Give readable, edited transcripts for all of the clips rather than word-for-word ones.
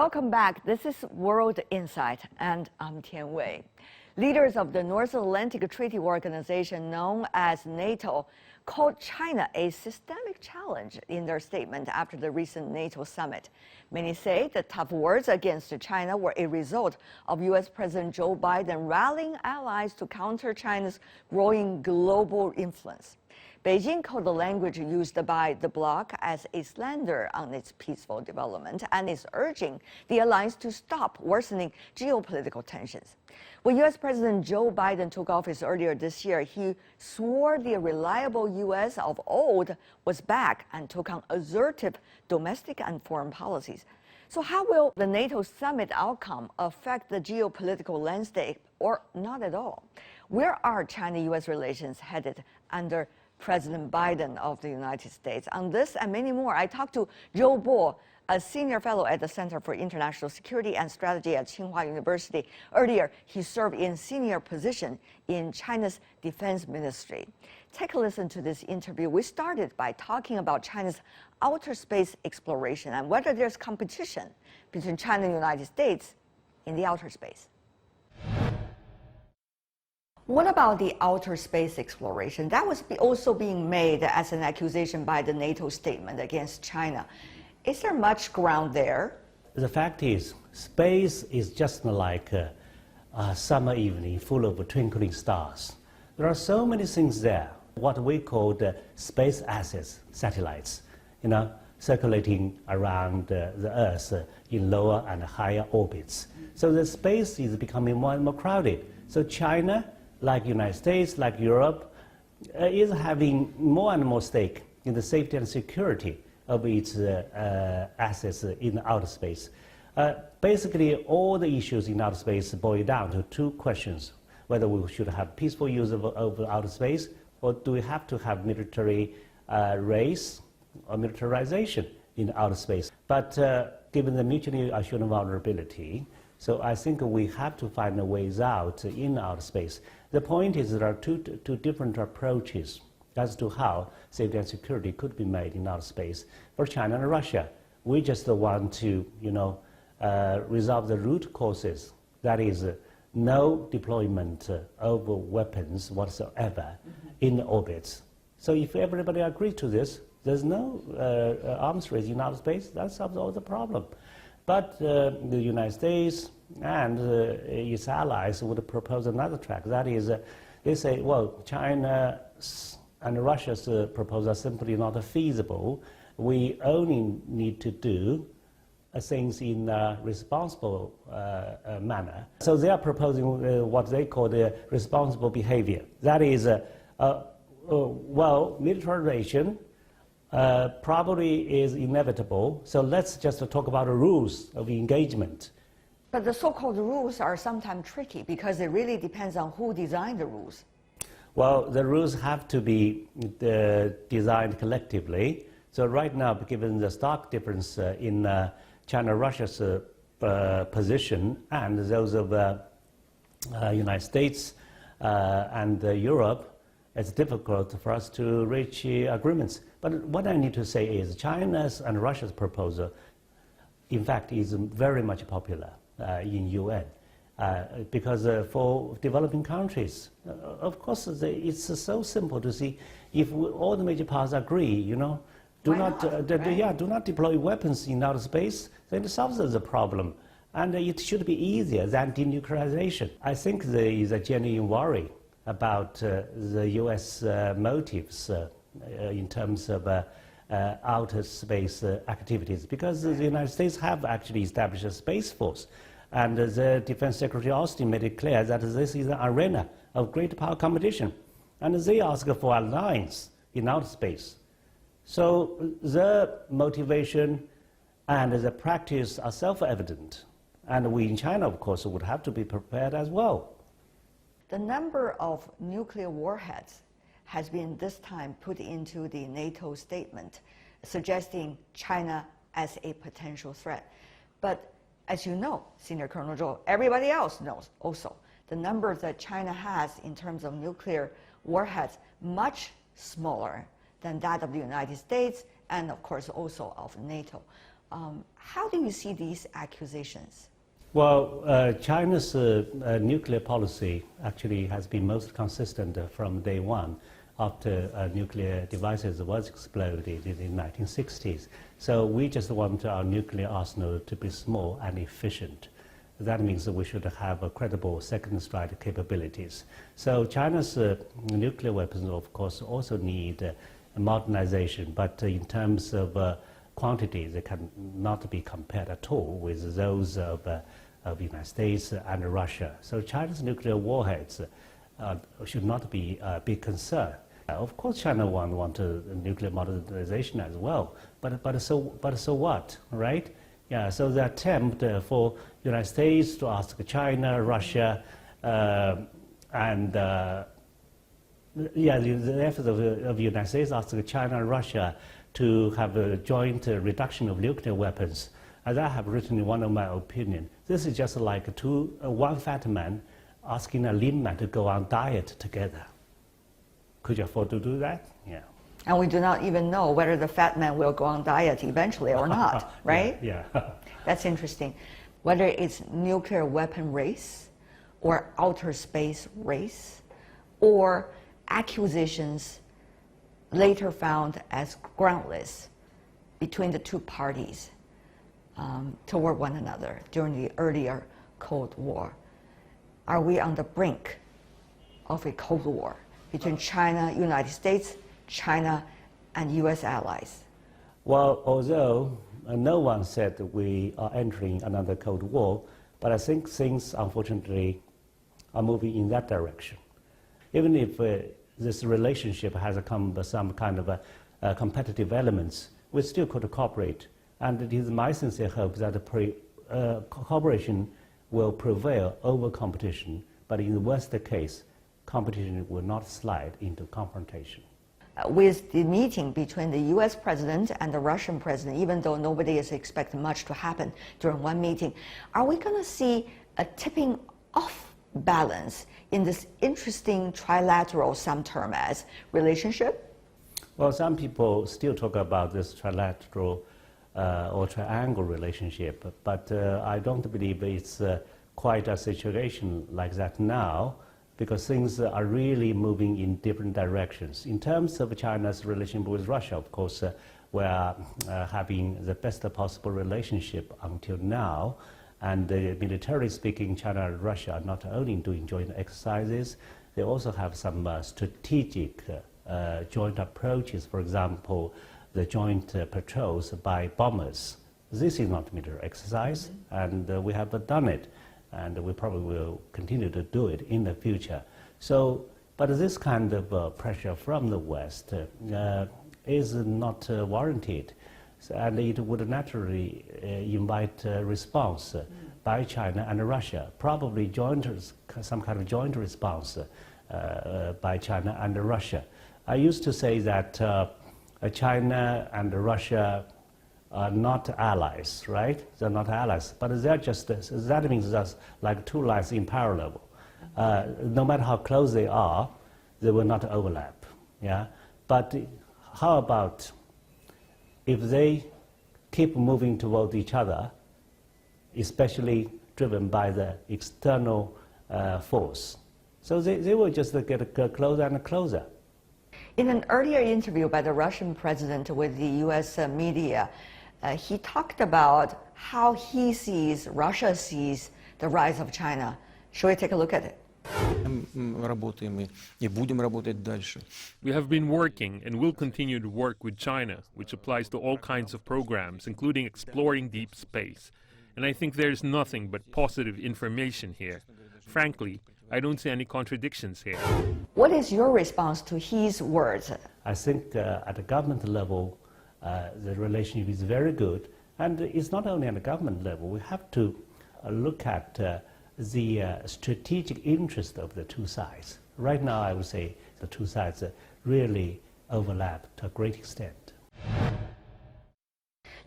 Welcome back. This is World Insight, and I'm Tian Wei. Leaders of the North Atlantic Treaty Organization, known as NATO, called China a systemic challenge in their statement after the recent NATO summit. Many say the tough words against China were a result of U.S. President Joe Biden rallying allies to counter China's growing global influence. Beijing called the language used by the bloc as a slander on its peaceful development and is urging the alliance to stop worsening geopolitical tensions. When U.S. President Joe Biden took office earlier this year, he swore the reliable U.S. of old was back and took on assertive domestic and foreign policies. So how will the NATO summit outcome affect the geopolitical landscape, or not at all? Where are China-U.S. relations headed under President Biden of the United States? On this and many more, I talked to Zhou Bo, a senior fellow at the Center for International Security and Strategy at Tsinghua University. Earlier, he served in senior position in China's defense ministry. Take a listen to this interview. We started by talking about China's outer space exploration and whether there's competition between China and the United States in the outer space. What about the outer space exploration? That was also being made as an accusation by the NATO statement against China. Is there much ground there? The fact is, space is just like a summer evening full of twinkling stars. There are so many things there, what we call the space assets, satellites, circulating around the Earth in lower and higher orbits. So the space is becoming more and more crowded. So China, like United States, like Europe, is having more and more stake in the safety and security of its assets in outer space. Basically, all the issues in outer space boil down to two questions: whether we should have peaceful use of outer space, or do we have to have military race or militarization in outer space. But given the mutually assured vulnerability, so I think we have to find ways out in outer space. The point is there are two different approaches as to how safety and security could be made in outer space. For China and Russia, we just want to, resolve the root causes. That is, no deployment of weapons whatsoever in orbits. So if everybody agrees to this, there's no arms race in outer space. That solves all the problem. But the United States and its allies would propose another track. That is, they say, well, China and Russia's proposal is simply not feasible. We only need to do things in a responsible manner. So they are proposing what they call the responsible behavior. That is, well, militarization probably is inevitable, so let's just talk about the rules of engagement. But the so-called rules are sometimes tricky because it really depends on who designed the rules. Well, the rules have to be designed collectively. So right now, given the stark difference in China-Russia's position and those of United States and Europe, it's difficult for us to reach agreements. But what I need to say is China's and Russia's proposal, in fact, is very much popular in UN. Because for developing countries, of course, it's so simple to see if all the major powers agree, do not deploy weapons in outer space, then it solves the problem. And it should be easier than denuclearization. I think there is a genuine worry about the U.S. motives in terms of outer space activities, because the United States have actually established a space force. And the Defense Secretary Austin made it clear that this is an arena of great power competition. And they ask for alliance in outer space. So the motivation and the practice are self-evident. And we in China, of course, would have to be prepared as well. The number of nuclear warheads has been this time put into the NATO statement, suggesting China as a potential threat. But as you know, Senior Colonel Zhou, everybody else knows also, the number that China has in terms of nuclear warheads much smaller than that of the United States and, of course, also of NATO. How do you see these accusations? Well, China's nuclear policy actually has been most consistent from day one after nuclear devices was exploded in the 1960s. So we just want our nuclear arsenal to be small and efficient. That means that we should have a credible second strike capabilities. So China's nuclear weapons, of course, also need modernization, but in terms of quantity, they cannot be compared at all with those of the United States and Russia. So China's nuclear warheads should not be a big concern. Of course, China wants nuclear modernization as well, but so what, right? Yeah, so the attempt for the United States to ask China, Russia, and the effort of the United States asking China and Russia to have a joint reduction of nuclear weapons. As I have written in one of my opinion, this is just like one fat man asking a lean man to go on diet together. Could you afford to do that? Yeah. And we do not even know whether the fat man will go on diet eventually or not, right? Yeah. That's interesting. Whether it's nuclear weapon race or outer space race or accusations later found as groundless between the two parties toward one another during the earlier Cold War. Are we on the brink of a Cold War between China, United States, China, and U.S. allies? Well, although no one said that we are entering another Cold War, but I think things, unfortunately, are moving in that direction. Even if this relationship has come with some kind of competitive elements, we still could cooperate. And it is my sincere hope that cooperation will prevail over competition, but in the worst case, competition will not slide into confrontation. With the meeting between the U.S. president and the Russian president, even though nobody is expecting much to happen during one meeting, are we going to see a tipping off balance in this interesting trilateral, some term as, relationship? Well, some people still talk about this trilateral or triangle relationship, but I don't believe it's quite a situation like that now, because things are really moving in different directions. In terms of China's relationship with Russia, of course, we are having the best possible relationship until now. And militarily speaking, China and Russia are not only doing joint exercises, they also have some strategic joint approaches. For example, the joint patrols by bombers. This is not military exercise, and we have done it. And we probably will continue to do it in the future. So, but this kind of pressure from the West is not warranted, and it would naturally invite a response by China and Russia, probably some kind of joint response by China and Russia. I used to say that China and Russia are not allies, right? They're not allies, but they're just, that means that's like two lines in parallel. No matter how close they are, they will not overlap, yeah? But how about if they keep moving toward each other, especially driven by the external force? So they will just get closer and closer. In an earlier interview by the Russian president with the U.S. media, he talked about how Russia sees the rise of China. Shall we take a look at it? We have been working and will continue to work with China, which applies to all kinds of programs, including exploring deep space. And I think there's nothing but positive information here. Frankly, I don't see any contradictions here. What is your response to his words? I think at the government level, the relationship is very good. And it's not only at the government level. We have to look at the strategic interest of the two sides. Right now, I would say the two sides really overlap to a great extent.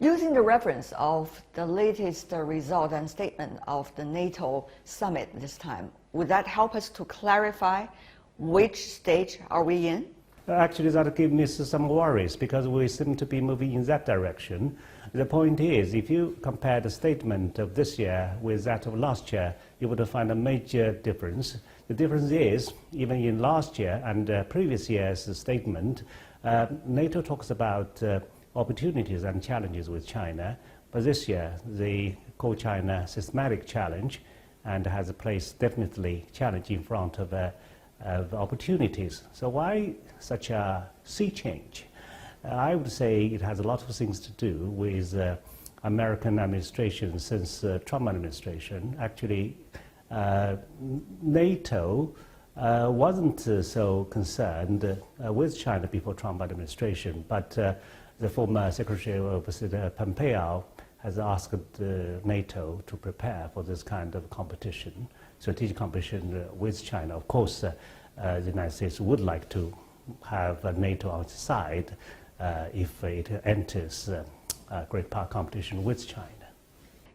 Using the reference of the latest result and statement of the NATO Summit this time, would that help us to clarify which stage are we in? Actually, that gives me some worries because we seem to be moving in that direction. The point is, if you compare the statement of this year with that of last year, you would find a major difference. The difference is, even in last year and previous year's statement, NATO talks about opportunities and challenges with China, but this year they call China systematic challenge and has placed definitely challenge in front of opportunities. So why such a sea change? I would say it has a lot of things to do with American administration since Trump administration. Actually, NATO wasn't so concerned with China before Trump administration, but the former Secretary of State Pompeo has asked NATO to prepare for this kind of competition, strategic competition with China. Of course, the United States would like to have NATO on its side if it enters a great power competition with China.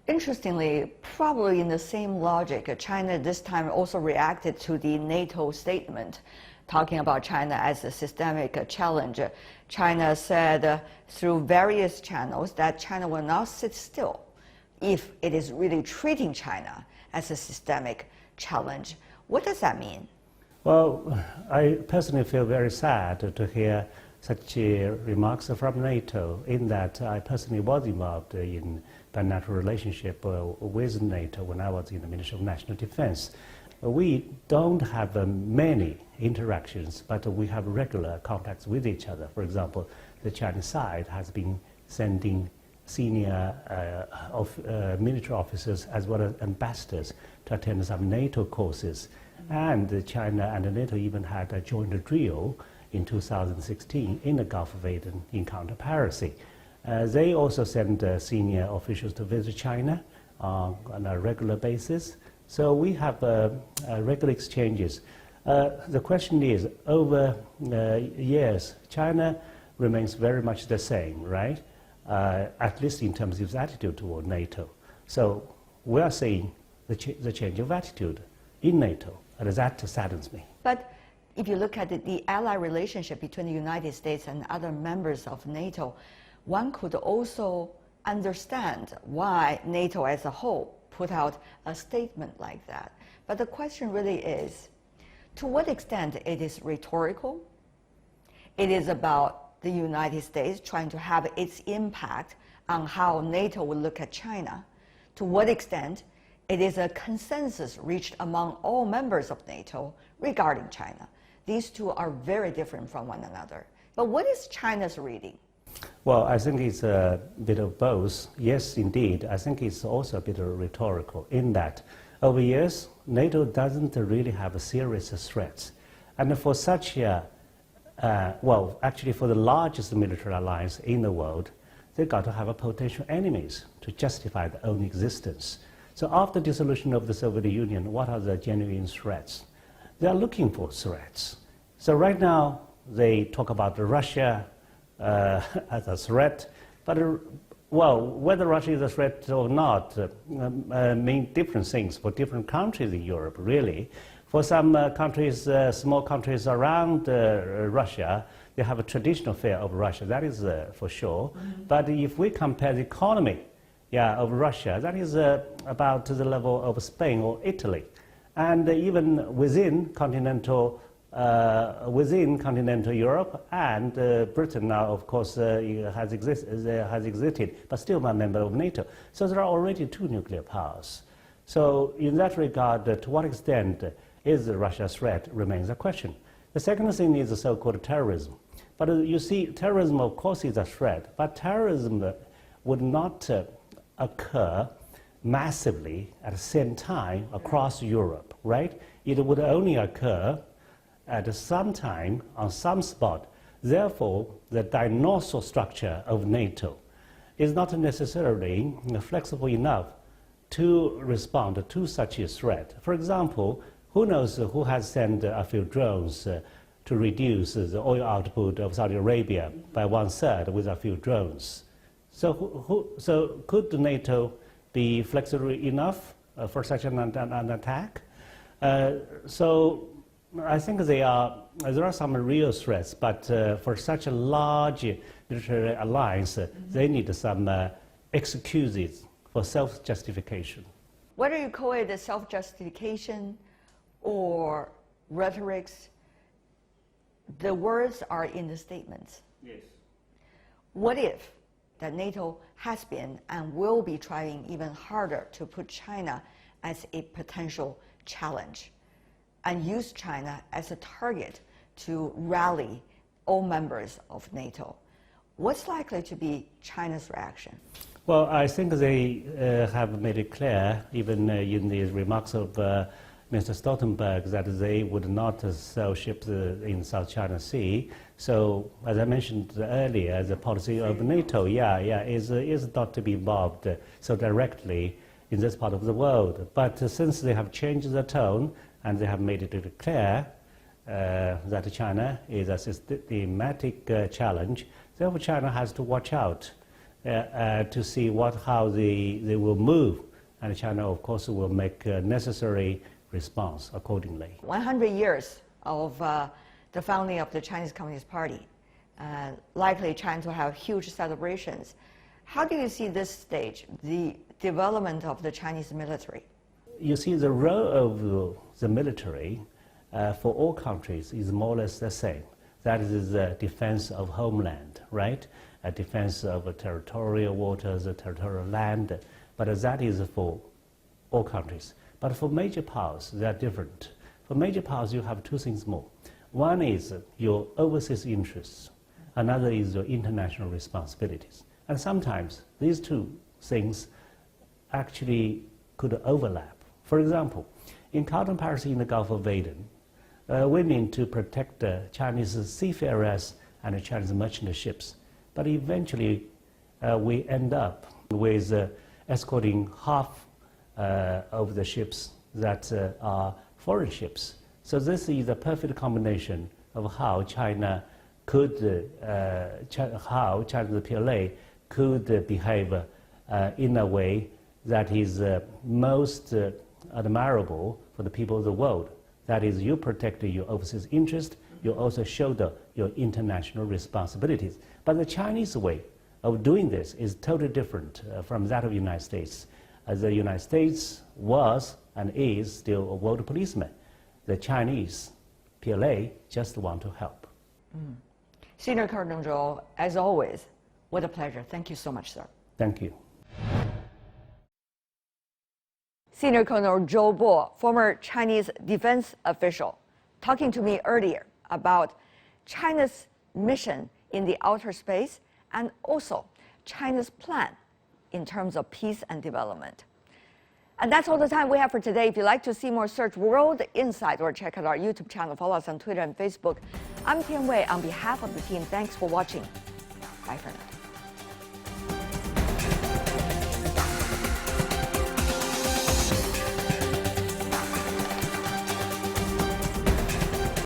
Interestingly, probably in the same logic, China this time also reacted to the NATO statement talking about China as a systemic challenge. China said through various channels that China will not sit still if it is really treating China as a systemic challenge. What does that mean? Well, I personally feel very sad to hear such remarks from NATO, in that I personally was involved in bilateral relationship with NATO when I was in the Ministry of National Defense. We don't have many interactions, but we have regular contacts with each other. For example, the Chinese side has been sending senior military officers as well as ambassadors to attend some NATO courses. And China and NATO even had a joint drill in 2016 in the Gulf of Aden in counter-piracy. They also send senior officials to visit China on a regular basis. So we have regular exchanges. The question is, over years, China remains very much the same, right? At least in terms of its attitude toward NATO. So we are seeing the change of attitude in NATO, and that saddens me. But if you look at the ally relationship between the United States and other members of NATO, one could also understand why NATO as a whole put out a statement like that. But the question really is, to what extent it is rhetorical? It is about the United States trying to have its impact on how NATO will look at China. To what extent it is a consensus reached among all members of NATO regarding China. These two are very different from one another. But what is China's reading? Well, I think it's a bit of both. Yes, indeed. I think it's also a bit of rhetorical in that over years, NATO doesn't really have a serious threats. And for such a, well, actually for the largest military alliance in the world, they've got to have a potential enemies to justify their own existence. So after dissolution of the Soviet Union, what are the genuine threats? They are looking for threats. So right now, they talk about Russia as a threat, but well, whether Russia is a threat or not mean different things for different countries in Europe, really. For some countries, small countries around Russia, they have a traditional fear of Russia, that is for sure. Mm-hmm. But if we compare the economy of Russia, that is about to the level of Spain or Italy. And even within continental Europe, and Britain now, of course, has exited, but still a member of NATO. So there are already two nuclear powers. So in that regard, to what extent is Russia's threat remains a question. The second thing is the so-called terrorism. But you see, terrorism, of course, is a threat, but terrorism would not occur massively at the same time across Europe, right? It would only occur at some time on some spot. Therefore, the dinosaur structure of NATO is not necessarily flexible enough to respond to such a threat. For example, who knows who has sent a few drones to reduce the oil output of Saudi Arabia by 1/3 with a few drones? So could NATO be flexible enough for such an attack? So I think there are some real threats, but for such a large military alliance, they need some excuses for self-justification. Whether you call it a self-justification or rhetorics, the words are in the statements. Yes. What if that NATO has been and will be trying even harder to put China as a potential challenge and use China as a target to rally all members of NATO? What's likely to be China's reaction? Well, I think they have made it clear, even in the remarks of Mr. Stoltenberg, that they would not sell ships in South China Sea. So, as I mentioned earlier, the policy of NATO, is not to be involved so directly in this part of the world. But since they have changed the tone and they have made it clear that China is a systematic challenge, therefore China has to watch out to see how they will move. And China, of course, will make necessary response accordingly. 100 years of the founding of the Chinese Communist Party, likely China to have huge celebrations. How do you see this stage, the development of the Chinese military? You see, the role of the military for all countries is more or less the same. That is the defense of homeland, right? A defense of territorial waters, territorial land. But that is for all countries. But for major powers, they are different. For major powers, you have two things more. One is your overseas interests. Another is your international responsibilities. And sometimes these two things actually could overlap. For example, in Carlton Piracy in the Gulf of Aden, we mean to protect Chinese seafarers and Chinese merchant ships. But eventually, we end up with escorting half of the ships that are foreign ships. So this is a perfect combination of how China could, how China's PLA could behave in a way that is most admirable for the people of the world. That is, you protect your overseas interest, you also shoulder your international responsibilities. But the Chinese way of doing this is totally different from that of the United States. The United States was and is still a world policeman. The Chinese PLA just want to help. Senior Colonel Zhou, as always, what a pleasure. Thank you so much, sir. Thank you. Senior Colonel Zhou Bo, former Chinese defense official, talking to me earlier about China's mission in the outer space and also China's plan in terms of peace and development. And that's all the time we have for today. If you'd like to see more, search World Insight or check out our YouTube channel. Follow us on Twitter and Facebook. I'm Tian Wei. On behalf of the team, thanks for watching. Bye for now.